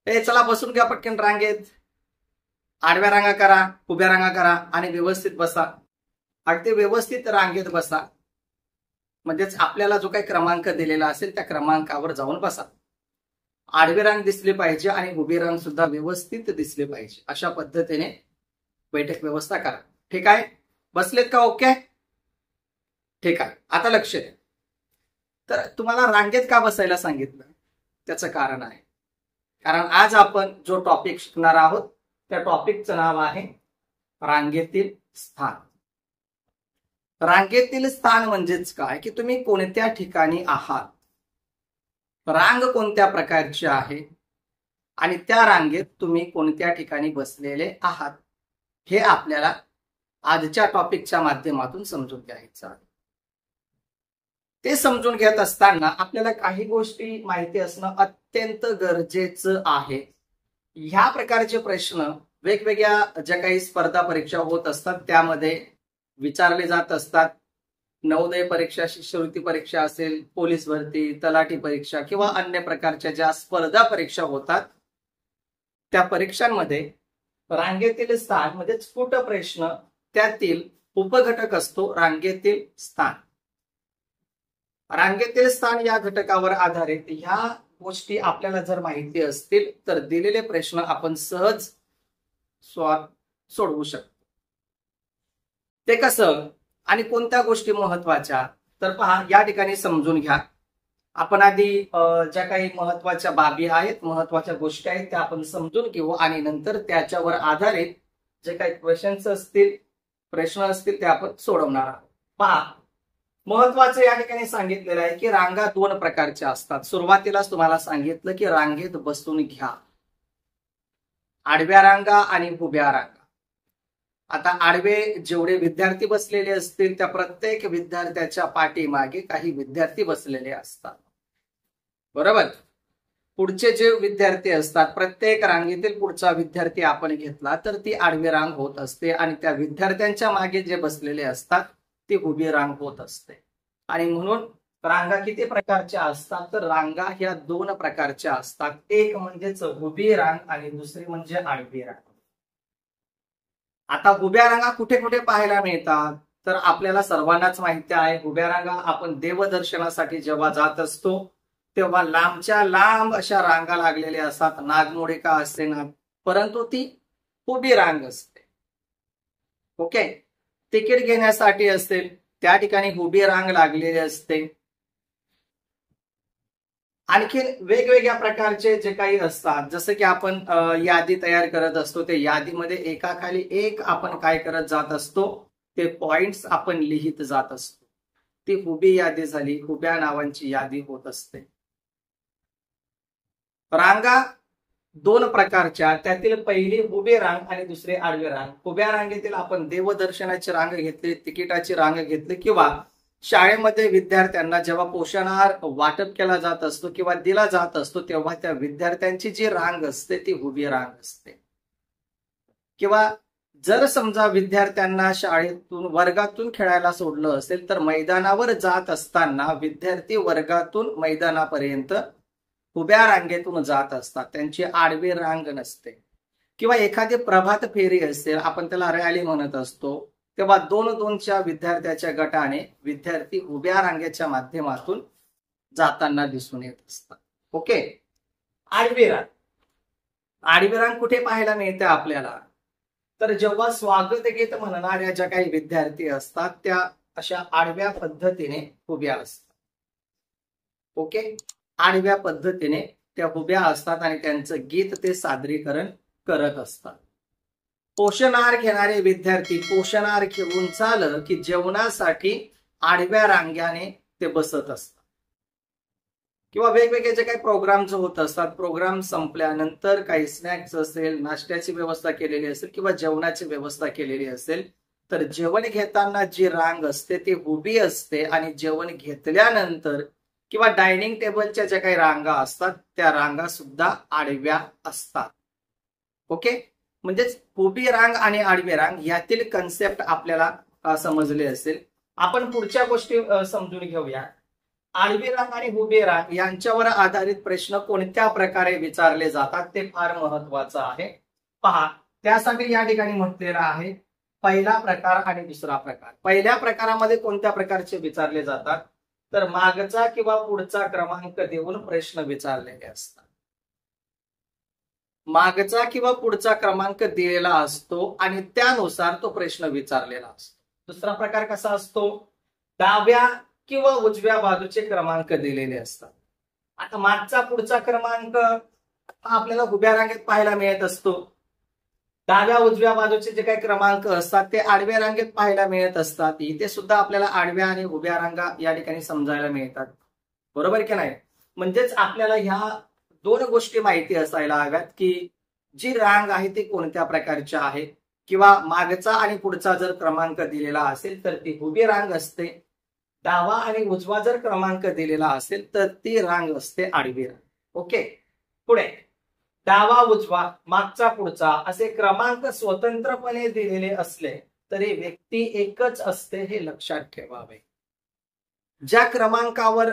हे चला बसून घ्या पटकन रांगेत. आडव्या रांगा करा, उभ्या रांगा करा आणि व्यवस्थित बसा. अगदी व्यवस्थित रांगेत बसा. म्हणजेच आपल्याला जो काही क्रमांक दिलेला असेल त्या क्रमांकावर जाऊन बसा. आडवी रांग दिसली पाहिजे आणि उभी रांग सुद्धा व्यवस्थित दिसली पाहिजे. अशा पद्धतीने बैठक व्यवस्था करा. ठीक आहे, बसलेत का? ओके, ठीक आहे. आता लक्ष द्या. तर तुम्हाला रांगेत का बसायला सांगितलं त्याचं कारण आहे. कारण आज आपण जो टॉपिक शिकणार आहोत त्या टॉपिकचं नाव आहे रांगेतील स्थान. रांगेतील स्थान म्हणजेच काय की तुम्ही कोणत्या ठिकाणी आहात, रांग कोणत्या प्रकारची आहे आणि त्या रांगेत तुम्ही कोणत्या ठिकाणी बसलेले आहात हे आपल्याला आजच्या टॉपिकच्या माध्यमातून समजून घ्यायचं आहे. ते समजून घेत असताना आपल्याला काही गोष्टी माहिती असणं अत्यंत गरजेचं आहे. ह्या प्रकारचे प्रश्न वेगवेगळ्या ज्या काही स्पर्धा परीक्षा होत असतात त्यामध्ये विचारले जात असतात. नवोदय परीक्षा, शिष्यवृत्ती परीक्षा असेल, पोलीस भरती, तलाठी परीक्षा किंवा अन्य प्रकारच्या ज्या स्पर्धा परीक्षा होतात त्या परीक्षांमध्ये रांगेतील स्थान म्हणजे स्फुट प्रश्न, त्यातील उपघटक असतो रांगेतील स्थान. रांगेतील स्थान या घटकावर आधारित ह्या गोष्टी आपल्याला जर माहिती असतील तर दिलेले प्रश्न आपण सहज सोडवू शकतो. ते कसं आणि कोणत्या गोष्टी महत्वाच्या तर पहा, या ठिकाणी समजून घ्या. आपण आधी ज्या काही महत्वाच्या बाबी आहेत, महत्वाच्या गोष्टी आहेत त्या आपण समजून घेऊ आणि नंतर त्याच्यावर आधारित जे काही प्रश्न असतील ते आपण सोडवणार आहोत. पहा, महत्वाचं या ठिकाणी सांगितलेलं आहे की रांगा दोन प्रकारच्या असतात. सुरुवातीलाच तुम्हाला सांगितलं की रांगेत बसून घ्या. आडव्या रांगा आणि उभ्या रांगा. आता आडवे जेवढे विद्यार्थी बसलेले असतील त्या प्रत्येक विद्यार्थ्याच्या पाठीमागे काही विद्यार्थी बसलेले असतात, बरोबर. पुढचे जे विद्यार्थी असतात, प्रत्येक रांगेतील पुढचा विद्यार्थी आपण घेतला तर ती आडवी रांग होत असते आणि त्या विद्यार्थ्यांच्या मागे जे बसलेले असतात ती उभी रांग होत असते. आणि म्हणून रांगा किती प्रकारच्या असतात तर रांगा ह्या दोन प्रकारच्या असतात. एक म्हणजेच उभी रांग आणि दुसरी म्हणजे आडवी रांग. आता उभ्या रांगा कुठे कुठे पाहायला मिळतात तर आपल्याला सर्वांनाच माहिती आहे, उभ्या रांगा आपण देवदर्शनासाठी जेव्हा जात असतो तेव्हा लांबच्या लांब अशा रांगा लागलेल्या असतात. नागमोडिका असते ना, परंतु ती उभी रांग असते. ओके, तिकीट घेण्यासाठी असेल त्या ठिकाणी उभी रांग लागलेली असते. आणखी वेगवेगळ्या प्रकारचे जे काही असतात, जसं की आपण यादी तयार करत असतो, ते यादीमध्ये एकाखाली एक आपण काय करत जात असतो, ते पॉइंट्स आपण लिहित जात असतो. ती उभी यादी झाली, उभ्या नावांची यादी होत असते. रांगा दोन प्रकारच्या, त्यातील पहिली उभी रांग आणि दुसरी आडवी रांग. उभ्या रांगेतील आपण देवदर्शनाची रांग घेतली, तिकिटाची रांग घेतली किंवा शाळेमध्ये विद्यार्थ्यांना जेव्हा पोषणाहार वाटप केला जात असतो किंवा दिला जात असतो तेव्हा त्या विद्यार्थ्यांची जी रांग असते ती उभी रांग असते. किंवा जर समजा विद्यार्थ्यांना शाळेतून वर्गातून खेळायला सोडलं असेल तर मैदानावर जात असताना विद्यार्थी वर्गातून मैदानापर्यंत उभ्या रांगेतून जात असतात, त्यांची आडवी रांग नसते. किंवा एखादी प्रभात फेरी असेल, आपण त्याला रॅली म्हणत असतो, तेव्हा दोन दोनच्या विद्यार्थ्याच्या गटाने विद्यार्थी उभ्या रांगेच्या माध्यमातून जाताना दिसून येत असतात. ओके, आडवी रांग. आडवी रांग कुठे पाहायला मिळते आपल्याला तर जेव्हा स्वागत गीत म्हणणाऱ्या ज्या काही विद्यार्थी असतात त्या अशा आडव्या पद्धतीने उभ्या असतात. ओके, आडव्या पद्धतीने त्या उभ्या असतात आणि त्यांचं गीत ते सादरीकरण करत असतात. पोषणाहार घेणारे विद्यार्थी पोषणाहार घेऊन झालं की जेवणासाठी आडव्या रांग्याने ते बसत असतात. किंवा वेगवेगळे जे काही प्रोग्राम जो होत असतात, प्रोग्राम संपल्यानंतर काही स्नॅक्स असेल, नाश्त्याची व्यवस्था केलेली असेल किंवा जेवणाची व्यवस्था केलेली असेल तर जेवण घेताना जी रांग असते ती उभी असते आणि जेवण घेतल्यानंतर किंवा डायनिंग टेबलच्या ज्या काही रांगा असतात त्या रांगा सुद्धा आडव्या असतात. ओके, म्हणजेच उभी रांग आणि आडवी रांग यातील कन्सेप्ट आपल्याला समजले असेल. आपण पुढच्या गोष्टी समजून घेऊया. आडवी रांग आणि उभी रांग यांच्यावर आधारित प्रश्न कोणत्या प्रकारे विचारले जातात ते फार महत्वाचं आहे. पहा, त्यासाठी या ठिकाणी म्हटलेलं आहे पहिला प्रकार आणि दुसरा प्रकार. पहिल्या प्रकारामध्ये कोणत्या प्रकारचे विचारले जातात, तर मागचा किंवा पुढचा क्रमांक देऊन प्रश्न विचारलेले असतात. मागचा किंवा पुढचा क्रमांक दिलेला असतो आणि त्यानुसार तो प्रश्न विचारलेला असतो. दुसरा प्रकार कसा असतो, डाव्या किंवा उजव्या बाजूचे क्रमांक दिलेले असतात. आता मागचा पुढचा क्रमांक आपल्याला उभ्या रांगेत पाहायला मिळत असतो. डाव्या उजव्या बाजूचे जे काही क्रमांक असतात ते आडव्या रांगेत पाहायला मिळत असतात. इथे सुद्धा आपल्याला आडव्या आणि उभ्या रांगा या ठिकाणी समजायला मिळतात. बरोबर की नाही? म्हणजेच आपल्याला ह्या दोन गोष्टी माहिती असायला हव्यात की जी रांग आहे ती कोणत्या प्रकारची आहे, किंवा मागचा आणि पुढचा जर क्रमांक दिलेला असेल तर ती उभी रांग असते. डावा आणि उजवा जर क्रमांक दिलेला असेल तर ती रांग असते आडवी रांग. ओके, पुढे डावा उजवा मागचा पुढचा असे क्रमांक स्वतंत्रपणे दिलेले असले तरी व्यक्ती एकच असते हे लक्षात ठेवावे. ज्या क्रमांकावर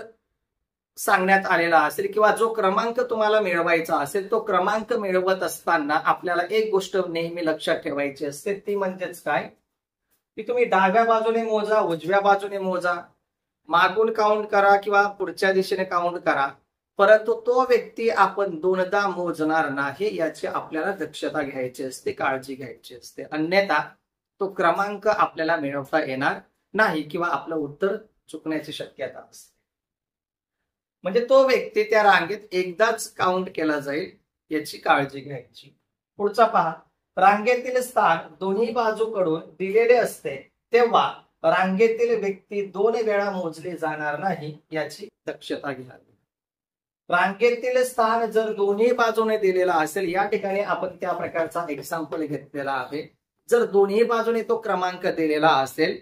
सांगण्यात आलेला असेल किंवा जो क्रमांक तुम्हाला मिळवायचा असेल तो क्रमांक मिळवत असताना आपल्याला एक गोष्ट नेहमी लक्षात ठेवायची असते, ती म्हणजेच काय, की तुम्ही डाव्या बाजूने मोजा, उजव्या बाजूने मोजा, मागून काउंट करा किंवा पुढच्या दिशेने काउंट करा, परंतु तो व्यक्ती आपण दोनदा मोजणार नाही याची आपल्याला दक्षता घ्यायची असते, काळजी घ्यायची असते. अन्यथा तो क्रमांक आपल्याला मिळवता येणार नाही किंवा आपलं उत्तर चुकण्याची शक्यता असते. म्हणजे तो व्यक्ती त्या रांगेत एकदाच काउंट केला जाईल याची काळजी घ्यायची. पुढचा पहा, रांगेतील स्थान दोन्ही बाजूकडून दिलेले असते तेव्हा रांगेतील व्यक्ती 2 वेळा मोजले जाणार नाही याची दक्षता घ्यावी. रांगेतील स्थान जर दोन्ही बाजूने दिलेला असेल, या ठिकाणी आपण त्या प्रकारचा एक्झाम्पल घेतलेला आहे. जर दोन्ही बाजूने तो क्रमांक दिलेला असेल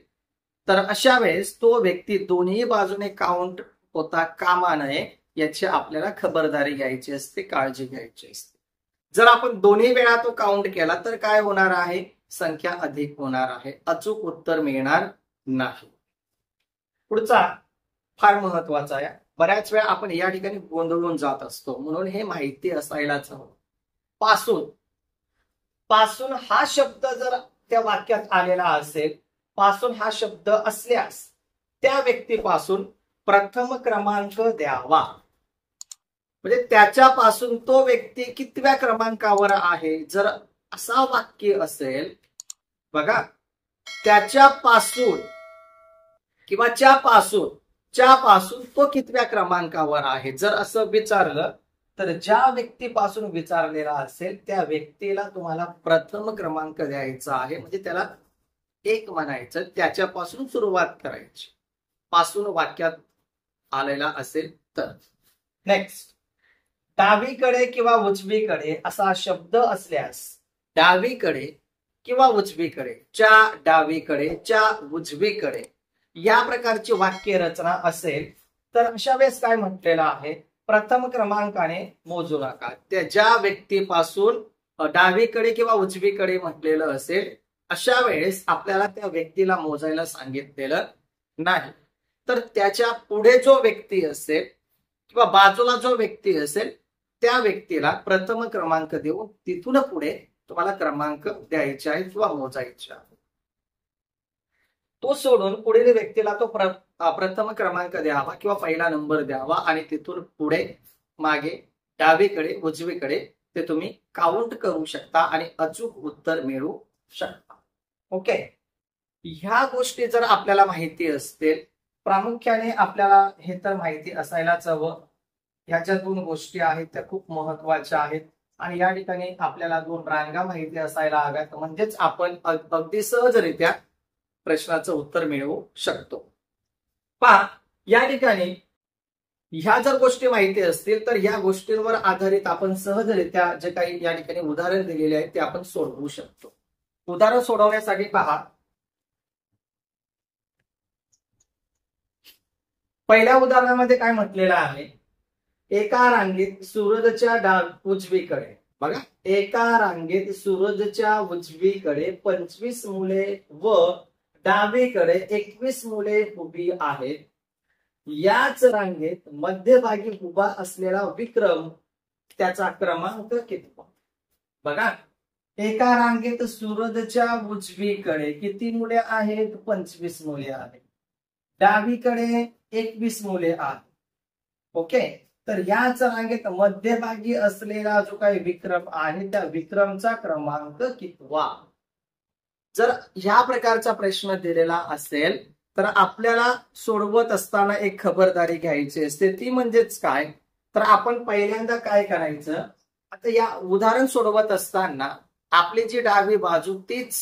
तर अशा वेळेस तो व्यक्ती दोन्ही बाजूने काउंट होता कामा नये याची आपल्याला खबरदारी घ्यायची असते, काळजी घ्यायची असते. जर आपण दोन्ही वेळा तो काउंट केला तर काय होणार आहे, संख्या अधिक होणार आहे, अचूक उत्तर मिळणार नाही. पुढचा फार महत्वाचा आहे. बऱ्याच वेळा आपण या ठिकाणी गोंधळून जात असतो, म्हणून हे माहिती असायलाच हवं. पासून, पासून हा शब्द जर त्या वाक्यात आलेला असेल, पासून हा शब्द असल्यास त्या व्यक्तीपासून प्रथम क्रमांक द्यावा. म्हणजे त्याच्यापासून तो व्यक्ती कितव्या क्रमांकावर आहे. जर असा वाक्य असेल, बघा, त्याच्यापासून किंवा च्यापासून तो कितव्या क्रमांकावर आहे, जर असं विचारलं तर ज्या व्यक्तीपासून विचारलेला असेल त्या व्यक्तीला तुम्हाला प्रथम क्रमांक द्यायचा आहे. म्हणजे त्याला एक म्हणायचं, त्याच्यापासून सुरुवात करायची, पासून वाक्यात आलेला असेल तर. नेक्स्ट, डावीकडे किंवा उजवीकडे असा शब्द असल्यास डावीकडे किंवा उजवीकडे, च्या डावीकडे, च्या उजवीकडे या प्रकारची वाक्य रचना असेल तर अशा वेळेस काय म्हटलेलं आहे, प्रथम क्रमांकाने मोजू नका. त्या ज्या व्यक्तीपासून डावीकडे किंवा उजवीकडे म्हटलेलं असेल अशा वेळेस आपल्याला त्या व्यक्तीला मोजायला सांगितलेलं नाही. तर त्याच्या पुढे जो व्यक्ती असेल किंवा बाजूला जो व्यक्ती असेल त्या व्यक्तीला प्रथम क्रमांक देऊन तिथून पुढे तुम्हाला क्रमांक द्यायचे आहे किंवा मोजायचे आहे. तो सोडून पुढील व्यक्तीला तो प्रथम क्रमांक द्यावा किंवा पहिला नंबर द्यावा आणि तिथून पुढे मागे डावीकडे उजवीकडे ते तुम्ही काउंट करू शकता आणि अचूक उत्तर मिळवू शकता. ओके, ह्या गोष्टी जर आपल्याला माहिती असतील, प्रामुख्याने आपल्याला हे तर माहिती असायलाच हवं. ह्या ज्या 2 गोष्टी आहेत त्या खूप महत्वाच्या आहेत आणि या ठिकाणी आपल्याला 2 रांगा माहिती असायला हव्यात, म्हणजेच आपण अगदी सहजरित्या प्रश्नाचं उत्तर मिळवू शकतो. पहा, या ठिकाणी ह्या जर गोष्टी माहिती असतील तर ह्या गोष्टींवर आधारित आपण सहजरित्या जे काही या ठिकाणी उदाहरण दिलेले आहे ते आपण सोडवू शकतो. उदाहरण सोडवण्यासाठी पहा, पहिल्या उदाहरणामध्ये काय म्हटलेलं आहे, एका रांगेत सूरजच्या उजवीकडे, बघा, एका रांगेत सूरजच्या उजवीकडे 25 मुले व डावीकडे 21 मुले उभी आहेत. याच रांगेत मध्यभागी उभा असलेला विक्रम त्याचा क्रमांक किती? बघा, एका रांगेत सूरजच्या उजवीकडे किती मुले आहेत? 25 मुले आहेत. डावीकडे 21 मुले आहेत. ओके, तर याच रांगेत मध्यभागी असलेला जो काही विक्रम आहे त्या विक्रमचा क्रमांक कितवा? जर ह्या प्रकारचा प्रश्न दिलेला असेल तर आपल्याला सोडवत असताना एक खबरदारी घ्यायची असते, ती म्हणजेच काय, तर आपण पहिल्यांदा काय करायचं, आता या उदाहरण सोडवत असताना आपली जी डावी बाजू तीच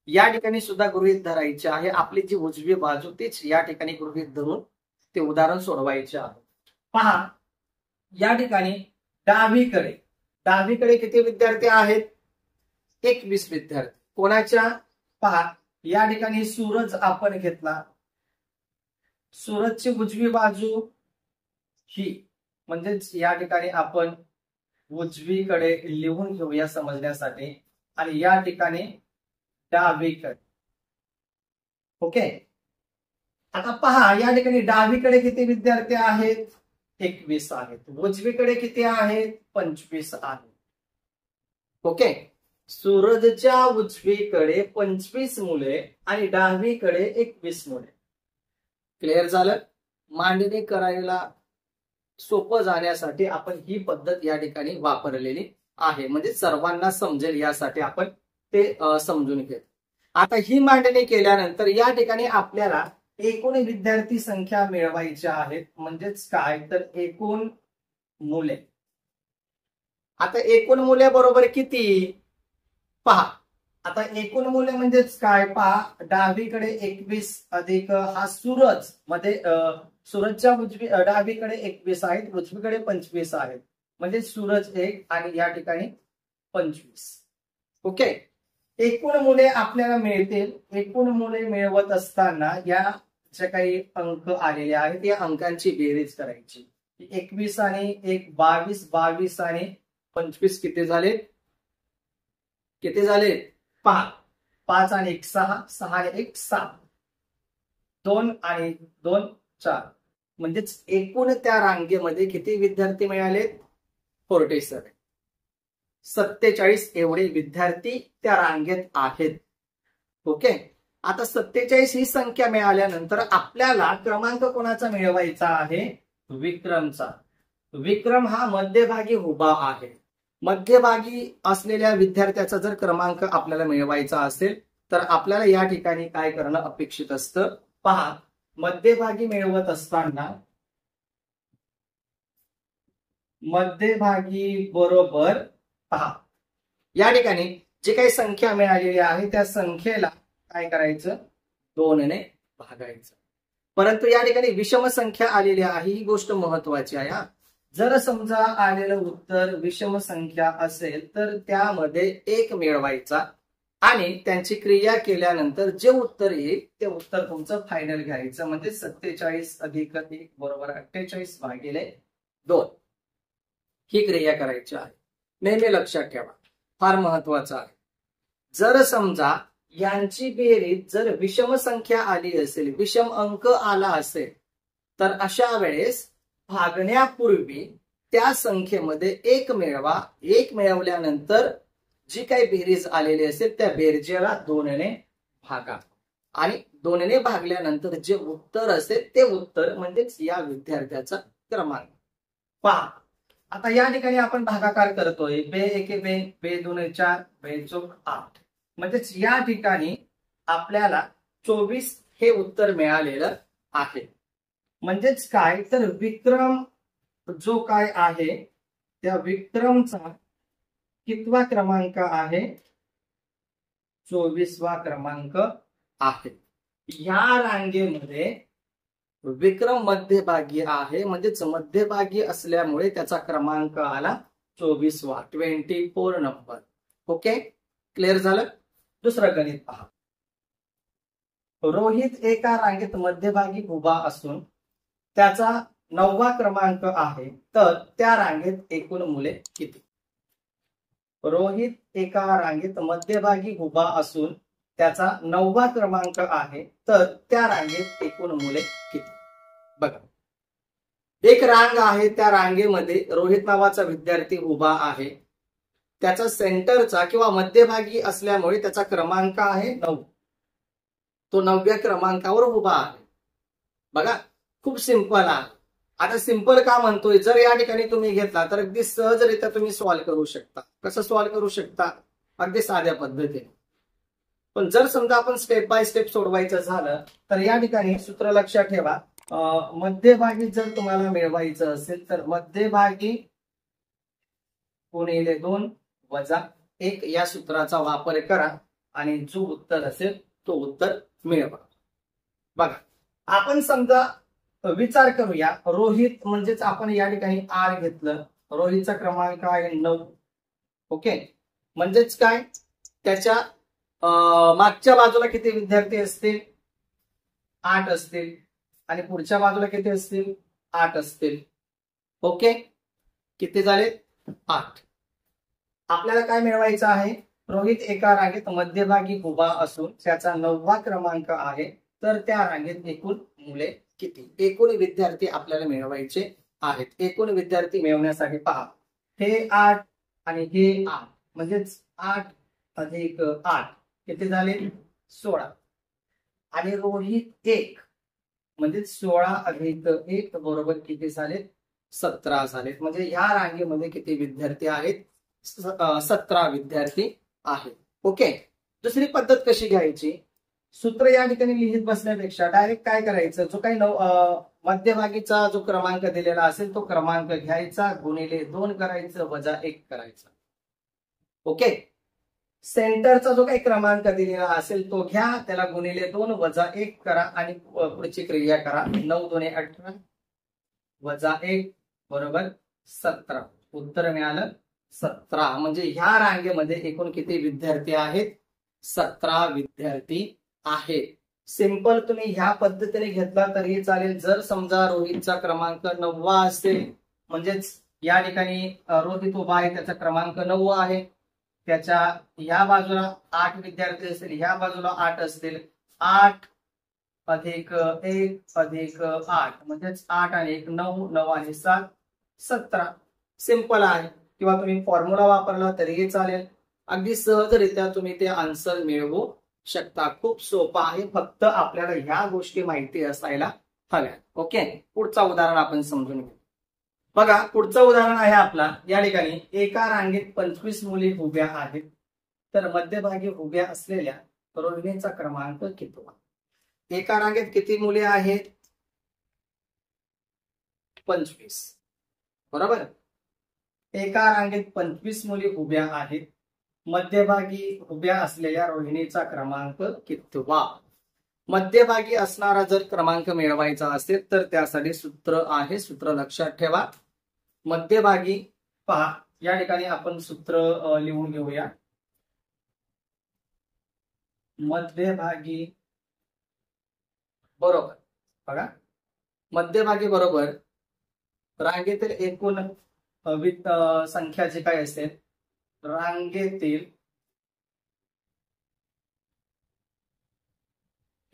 या ठिकाणी सुद्धा गृहीत धरायची आहे, आपली जी उजवी बाजू तीच या ठिकाणी गृहीत धरून ते उदाहरण सोडवायचे आहे. पहा, या ठिकाणी डावीकडे किती विद्यार्थी आहेत? 21 विद्यार्थी. कोणाच्या? पहा, या ठिकाणी सूरज आपण घेतला, सूरजची उजवी बाजू ही, म्हणजेच या ठिकाणी आपण उजवीकडे लिहून घेऊया समजण्यासाठी, आणि या ठिकाणी डावीकडे. ओके, आता पहा, या ठिकाणी डावीकडे किती विद्यार्थी आहेत? 21 आहेत. उजवीकडे किती आहेत? 25 आहेत. ओके, सूरजच्या उजवीकडे 25 मुले आणि डावीकडे 21 मुले. क्लिअर झालं? मांडणी करायला सोपं जाण्यासाठी आपण ही पद्धत या ठिकाणी वापरलेली आहे, म्हणजे सर्वांना समजेल यासाठी आपण ते समजून घेत. आता ही मांडणी केल्यानंतर या ठिकाणी आपल्याला एकूण विद्यार्थी संख्या मिळवायच्या आहेत, म्हणजेच काय, तर एकूण मुले. आता एकूण मुले बरोबर किती? पहा, आता एकूण मुले म्हणजेच काय, पहा, डावीकडे 21 अधिक हा सूरज मध्ये सूरजच्या डावीकडे 21 आहेत, उजवीकडे 25 आहेत, म्हणजे सूरज 1 आणि या ठिकाणी 25. ओके, एकूण मुले आपल्याला मिळतील. एकूण मुले मिळवत असताना या जे काही अंक आलेले आहेत या अंकांची बेरीज करायची. 21 आणि 1 22, 22 आणि 25 किती झाले? पहा, 5 आणि 1 6, 6 आणि 1 7, 2 आणि 2 4, म्हणजेच एकूण त्या रांगेमध्ये किती विद्यार्थी मिळाले? 47 एवढे विद्यार्थी त्या रांगेत आहेत. ओके, आता 47 ही संख्या मिळाल्यानंतर आपल्याला क्रमांक कोणाचा मिळवायचा आहे? विक्रमचा. विक्रम हा मध्यभागी उभा आहे. मध्यभागी असलेल्या विद्यार्थ्याचा जर क्रमांक आपल्याला मिळवायचा असेल तर आपल्याला या ठिकाणी काय करणं अपेक्षित असतं? पहा, मध्यभागी मिळवत असताना मध्यभागी बरोबर, पहा, या ठिकाणी जी काही संख्या मिळालेली आहे त्या संख्येला काय करायचं? 2 ने भागायचं. परंतु या ठिकाणी विषम संख्या आलेली आहे, ही गोष्ट महत्वाची आहे. जर समजा आलेलं उत्तर विषम संख्या असेल तर त्यामध्ये 1 मिळवायचा आणि त्यांची क्रिया केल्यानंतर जे उत्तर येईल ते उत्तर तुमचं फायनल घ्यायचं, म्हणजे 47 अधिक 1 बरोबर 48 भागिले 2 ही क्रिया करायची आहे. नेहमी लक्षात ठेवा, फार महत्वाचं आहे. जर समजा यांची बेरीज जर विषम संख्या आली असेल, विषम अंक आला असेल, तर अशा वेळेस भागण्यापूर्वी त्या संख्येमध्ये 1 मिळवा. 1 मिळवल्यानंतर जी काही बेरीज आलेली असेल त्या बेरजेला 2 ने भागा आणि 2 ने भागल्यानंतर जे उत्तर असेल ते उत्तर म्हणजेच या विद्यार्थ्याचा क्रमांक. पहा, आता या ठिकाणी आपण भागाकार करतोय. 2 1 2, 2 2 4, 2 चौक 8, म्हणजेच या ठिकाणी आपल्याला 24 हे उत्तर मिळालेलं आहे. म्हणजेच काय, तर विक्रम जो काय आहे त्या विक्रमचा कितवा क्रमांक आहे? 24वा क्रमांक आहे. या रांगेमध्ये विक्रम मध्यभागी आहे, म्हणजेच मध्यभागी असल्यामुळे त्याचा क्रमांक आला 24वा, 24 नंबर. ओके, क्लिअर झालं? दुसरं गणित पहा. रोहित एका रांगेत मध्यभागी उभा असून त्याचा 9वा क्रमांक आहे, तर त्या रांगेत एकूण मुले किती? रोहित एका रांगेत मध्यभागी उभा असून त्याचा 9वा क्रमांक आहे, तर त्या रांगेत एकूण मुले किती? बघा, एक रांग आहे, त्या रांगेमध्ये रोहित नावाचा विद्यार्थी उभा आहे. त्याचा सेंटरचा किंवा मध्यभागी असल्यामुळे त्याचा क्रमांक आहे 9. तो 9व्या क्रमांकावर उभा आहे. बघा, खूप सिंपल आहे. आता सिंपल का म्हणतोय, जर या ठिकाणी तुम्ही घेतला तर अगदी सहजरित्या तुम्ही सॉल्व्ह करू शकता. कसं सॉल्व्ह करू शकता? अगदी साध्या पद्धतीने. पण जर समजा आपण स्टेप बाय स्टेप सोडवायचं झालं तर या ठिकाणी सूत्र लक्षात ठेवा. मध्यभागी जर तुम्हाला मिळवायचं असेल तर मध्यभागी गुणिले 2 वजा 1 या सूत्राचा वापर करा आणि जो उत्तर असेल तो उत्तर मिळवा. बघा, आपण समजा विचार करूया, रोहित म्हणजेच आपण या ठिकाणी आर घेतलं. रोहितचा क्रमांक आहे 9. ओके, म्हणजेच काय, त्याच्या मागच्या बाजूला किती विद्यार्थी असतील? 8 असतील. आणि पुढच्या बाजूला किती असतील? 8 असतील. ओके, किती झाले? 8. आपल्याला काय मिळवायचं आहे? रोहित एका रांगेत मध्यभागी उभा असून त्याचा 9वा क्रमांक आहे, तर त्या रांगेत एकूण मुले किती? एकूण विद्यार्थी आपल्याला मिळवायचे आहेत. एकूण विद्यार्थी मिळवण्यासाठी पहा, हे 8 आणि हे 8 म्हणजेच 8 अधिक 8 किती झाले? 16. आणि रोहित 1 म्हणजे 16 अधिक 1 बरोबर किती झाले? 17 झाले. म्हणजे ह्या रांगेमध्ये किती विद्यार्थी आहेत? 17 विद्यार्थी आहेत. ओके, दुसरी पद्धत कशी घ्यायची? सूत्र या ठिकाणी लिहित बसण्यापेक्षा डायरेक्ट काय करायचं, जो काही मध्यभागीचा जो क्रमांक दिलेला असेल तो क्रमांक घ्यायचा, गुणिले 2 करायचं, वजा 1 करायचं. ओके, सेंटरचा जो काही क्रमांक दिलेला असेल तो घ्या, त्याला गुणिले 2 वजा 1 करा आणि पुढची क्रिया करा. 9 2 18 वजा 1 बरोबर 17. उत्तर मिळालं 17. म्हणजे ह्या रांगेमध्ये एकूण किती विद्यार्थी आहेत? 17 विद्यार्थी आहे. सिंपल तुम्ही ह्या पद्धतीने घेतला तरी चालेल. जर समजा रोहितचा क्रमांक 9वा असेल, म्हणजेच या ठिकाणी रोहित उभा आहे, त्याचा क्रमांक 9 आहे. त्याच्या ह्या बाजूला 8 विद्यार्थी असतील, ह्या बाजूला 8 असतील. 8 अधिक 1 अधिक 8 म्हणजेच 8 आणि 1 9, 9 आणि 7 17. सिंपल आहे. किंवा तुम्ही फॉर्म्युला वापरला तरीही चालेल. अगदी सहजरित्या तुम्ही ते आन्सर मिळवू शकता. खूप सोपं आहे, फक्त आपल्याला ह्या गोष्टी माहिती असायला हव्या. ओके, पुढचा उदाहरण आपण समजून घेऊ. बघा, पुढचं उदाहरण आहे आपला, या ठिकाणी एका रांगेत 25 मुली उभ्या आहेत, तर मध्यभागी उभ्या असलेल्या रोहिणीचा क्रमांक कितवा? एका रांगेत किती मुले आहेत? 25. बरोबर. एका रांगेत 25 मुली उभ्या आहेत, मध्यभागी उभ्या असलेल्या रोहिणीचा क्रमांक कितवा? मध्यभागी असणारा जर क्रमांक मिळवायचा असेल तर त्यासाठी सूत्र आहे. सूत्र लक्षात ठेवा. मध्यभागी पहा, या ठिकाणी आपण सूत्र लिहून घेऊया. मध्यभागी बरोबर, बघा, मध्यभागी बरोबर रांगेतील एकूण संख्या जी काय असेल, रांगेतील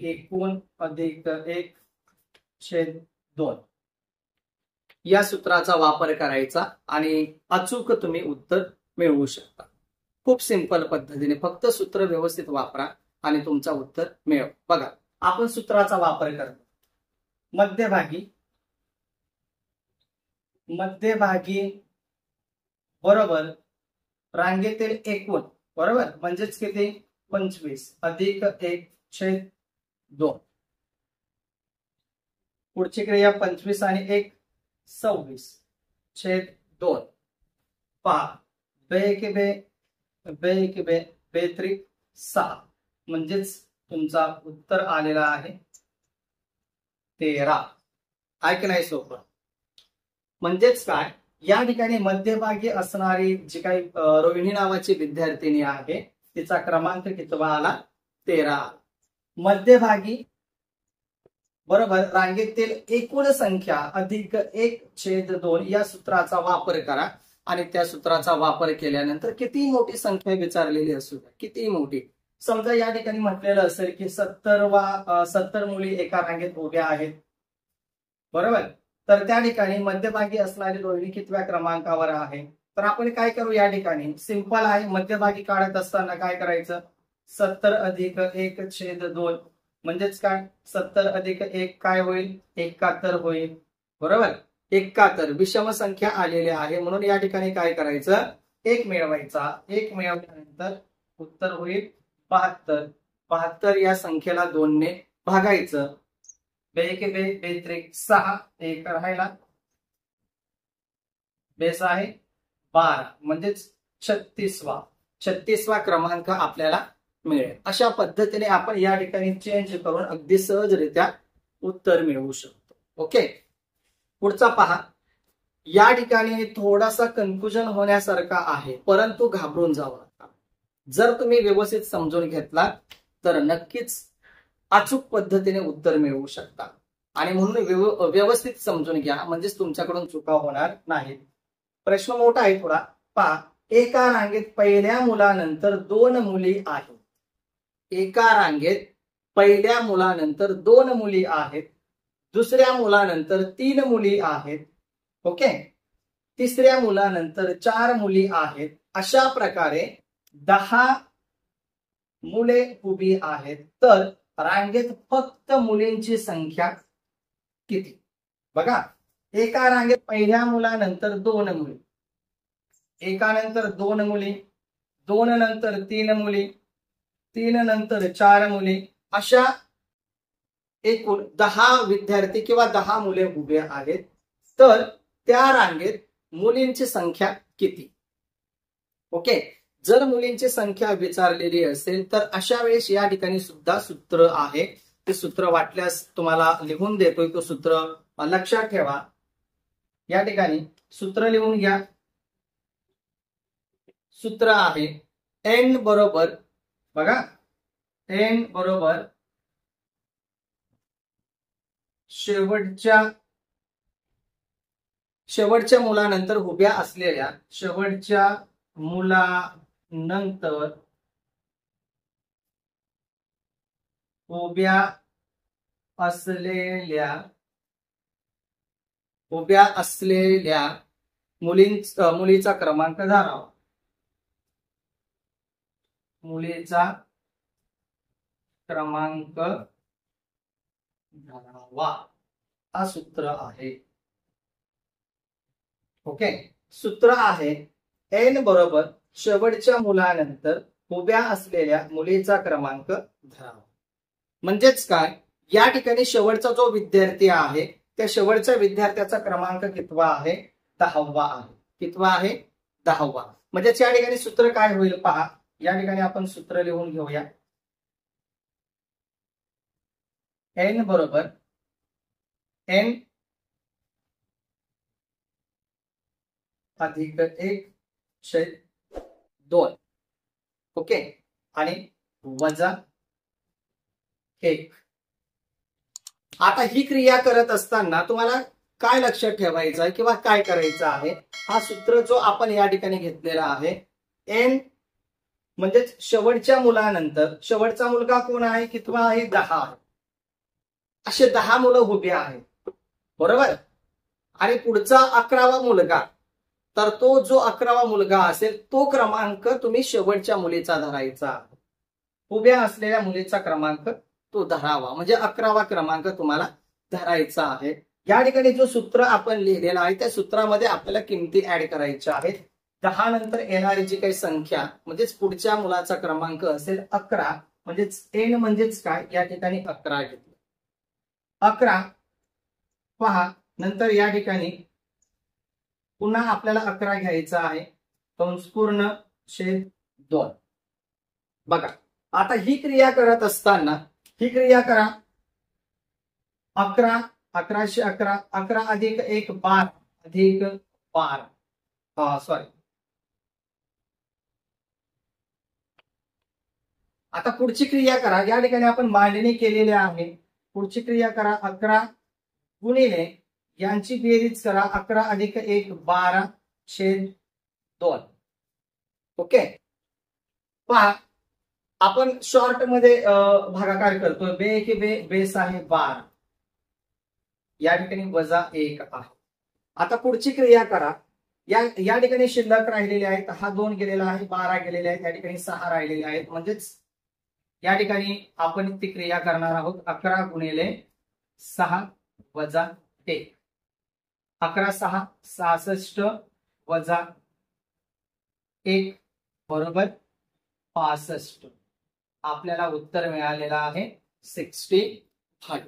एकूण अधिक 1/2 या सूत्राचा वापर करायचा आणि अचूक तुम्ही उत्तर मिळवू शकता. खूप सिंपल पद्धतीने, फक्त सूत्र व्यवस्थित वापरा आणि तुमचा उत्तर मिळव. बघा, आपण सूत्राचा वापर करतो. मध्यभागी बरोबर रांगेतील एकूण, बरोबर, म्हणजेच किती? 25 अधिक 1/2. पुढची क्रिया 25 आणि 1 26/2. पहा, 6 म्हणजेच तुमचा उत्तर आलेला आहे 13. ऐक नाही सोपं. म्हणजेच काय, या ठिकाणी मध्यभागी असणारी जी काही रोहिणी नावाची विद्यार्थिनी आहे, तिचा क्रमांक कितवा आला? 13. मध्यभागी बरोबर रांगेतील एकूण संख्या अधिक 1/2 या सूत्राचा वापर करा आणि त्या सूत्राचा वापर केल्यानंतर किती मोठी संख्या विचारलेली असू द्या, किती मोठी. समजा या ठिकाणी म्हटलेलं असेल की 70 मुली एका रांगेत उभ्या आहेत, बरोबर. तर त्या ठिकाणी मध्यभागी असणारी रोहिणी कितव्या क्रमांकावर आहे? तर आपण काय करू, या ठिकाणी सिंपल आहे, मध्यभागी काढत असताना काय करायचं, 70 अधिक 1/2 म्हणजेच काय, 70 अधिक 1 काय होईल, 71 होईल. बरोबर, 71 विषम संख्या आलेली आहे म्हणून या ठिकाणी काय करायचं, 1 मिळवायचा. 1 मिळवल्यानंतर उत्तर होईल 72. 72 या संख्येला 2 ने भागायचं. 2 बे 2 6, 1 राहिला, बेस आहे 12 म्हणजेच 36वा क्रमांक आपल्याला मिळेल. अशा पद्धतीने आपण या ठिकाणी चेंज करून अगदी सहजरित्या उत्तर मिळवू शकतो. ओके, पुढचा पहा. या ठिकाणी थोडासा कन्फ्युजन होण्यासारखा आहे, परंतु घाबरून जाऊ नका. जर तुम्ही व्यवस्थित समजून घेतला तर नक्कीच अचूक पद्धतीने उत्तर मिळवू शकता. आणि म्हणून व्यवस्थित समजून घ्या, म्हणजेच तुमच्याकडून चुका होणार नाहीत. प्रश्न मोठा आहे थोडा. पहा, एका रांगेत पहिल्या मुलानंतर 2 मुली आहेत. एका रांगेत पहिल्या मुलानंतर 2 मुली आहेत, दुसऱ्या मुलानंतर 3 मुली आहेत. ओके, तिसऱ्या मुलानंतर 4 मुली आहेत. अशा प्रकारे 10 मुले उभी आहेत. तर रांगेत फक्त मुलींची संख्या किती? बघा, एका रांगेत पहिल्या मुलानंतर 2 मुली, एकानंतर 2 मुली, 2 नंतर 3 मुली, 3 नंतर 4 मुली, अशा एकूण 10 विद्यार्थी किंवा 10 मुले उभे आहेत. तर त्या रांगेत मुलींची संख्या किती? ओके, जर मुलींची संख्या विचारलेली असेल तर अशा वेळेस या ठिकाणी सुद्धा सूत्र आहे. ते सूत्र वाटल्यास तुम्हाला लिहून देतोय. तो सूत्र लक्षात ठेवा. या ठिकाणी सूत्र लिहून घ्या. सूत्र आहे n बरोबर, बघा, n बरोबर शेवटच्या मुलानंतर उभ्या असलेल्या, शेवटच्या मुलानंतर उभ्या असलेल्या मुलीचा क्रमांक धरावा. मुलीचा क्रमांक धरावा, हा सूत्र आहे. ओके, सूत्र आहे n बरोबर शेवटच्या मुलानंतर उभ्या असलेल्या मुलीचा क्रमांक धरावा. म्हणजेच काय, या ठिकाणी शेवटचा जो विद्यार्थी आहे त्या शेवटच्या विद्यार्थ्याचा क्रमांक कितवा आहे, 10वा आहे. कितवा आहे, 10वा. म्हणजे या ठिकाणी सूत्र काय होईल पहा. या ठिकाणी आपण सूत्र लिहून घेऊया. n बरोबर n अधिक 1/2. ओके, आणि वजा 1. आता ही क्रिया करत असताना तुम्हाला काय लक्षात ठेवायचं आहे किंवा काय करायचं आहे, हा सूत्र जो आपण या ठिकाणी घेतलेला आहे, n म्हणजे शेवटच्या मुलानंतर, शेवटचा मुलगा कोण आहे, कितवा आहे, 10 आहे. असे 10 मुलं उभी आहेत. बरोबर, आणि पुढचा 11वा मुलगा, तर तो जो 11वा मुलगा असेल तो क्रमांक तुम्ही शेवटच्या मुलीचा धरायचा. उभ्या असलेल्या मुलीचा क्रमांक तो धरावा, म्हणजे 11वा क्रमांक तुम्हाला धरायचा आहे. या ठिकाणी जो सूत्र आपण लिहिलेला आहे त्या सूत्रामध्ये आपल्याला किमती ऍड करायच्या आहेत. 10 नंतर येणारी जी काही संख्या म्हणजेच पुढच्या मुलाचा क्रमांक असेल 11, म्हणजेच n म्हणजेच काय, या ठिकाणी 11 घेतलं. 11 पहा, नंतर या ठिकाणी पुन्हा आपल्याला 11 घ्यायचा आहे, कंस पूर्ण छेद 2. बघा, आता ही क्रिया करत असताना ही क्रिया करा. 11 1111 11 अधिक 1 12 अधिक 12, सॉरी. आता पुढची क्रिया करा. या ठिकाणी आपण मांडणी केलेली आहे. पुढची क्रिया करा. 11 गुणिले यांची बेरीज करा. 11 अधिक 1 12/2. ओके, पहा, आपण शॉर्ट मध्ये भागाकार करतोय. बे के बे, बेस आहे 12. या ठिकाणी -1 आहे. आता पुढची क्रिया करा. या ठिकाणी शिल्लक राहिलेले आहेत, हा 2 गेलेला आहे, 12 गेलेले आहेत, या ठिकाणी 6 राहिलेले आहेत. म्हणजेच या ठिकाणी आपण ती क्रिया करणार आहोत 11 गुणिले 6 वजा 1. 11 6 66 वजा 1 बरोबर 65. आपल्याला उत्तर मिळालेलं आहे 65.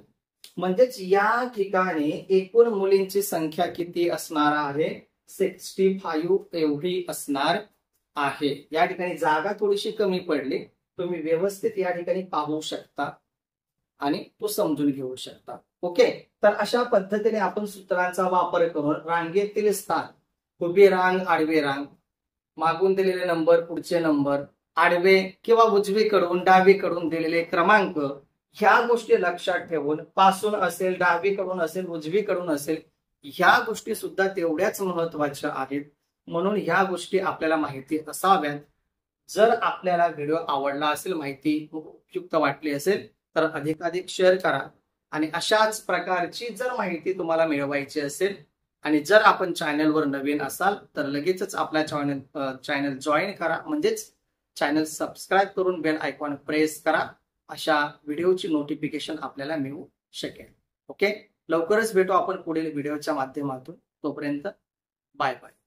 म्हणजेच या ठिकाणी एकूण मुलींची संख्या किती असणार आहे? 65 एवढी असणार आहे. या ठिकाणी जागा थोडीशी कमी पडली, तुम्ही व्यवस्थित या ठिकाणी पाहू शकता आणि तो समजून घेऊ शकता. ओके, तर अशा पद्धतीने आपण सूत्रांचा वापर करून रांगेतील स्थान, उभी रांग, आडवी रांग, मागून दिलेले नंबर, पुढचे नंबर, आडवे किंवा उजवीकडून डावीकडून दिलेले क्रमांक, ह्या गोष्टी लक्षात ठेवून पासून असेल, डावीकडून असेल, उजवीकडून असेल, ह्या गोष्टी सुद्धा तेवढ्याच महत्वाच्या आहेत. म्हणून ह्या गोष्टी आपल्याला माहिती असाव्यात. जर आपल्याला व्हिडिओ आवडला असेल, माहिती उपयुक्त वाटली असेल तर अधिकाधिक शेअर करा. आणि अशाच प्रकारची जर माहिती तुम्हाला मिळवायची असेल आणि जर आपण चॅनलवर नवीन असाल तर लगेचच आपल्या चॅनल जॉईन करा. म्हणजेच चॅनल सबस्क्राईब करून बेल आयकॉन प्रेस करा. अशा व्हिडिओची नोटिफिकेशन आपल्याला मिळू शकेल. ओके, लवकरच भेटू आपण पुढील व्हिडिओच्या माध्यमातून. तोपर्यंत बाय बाय.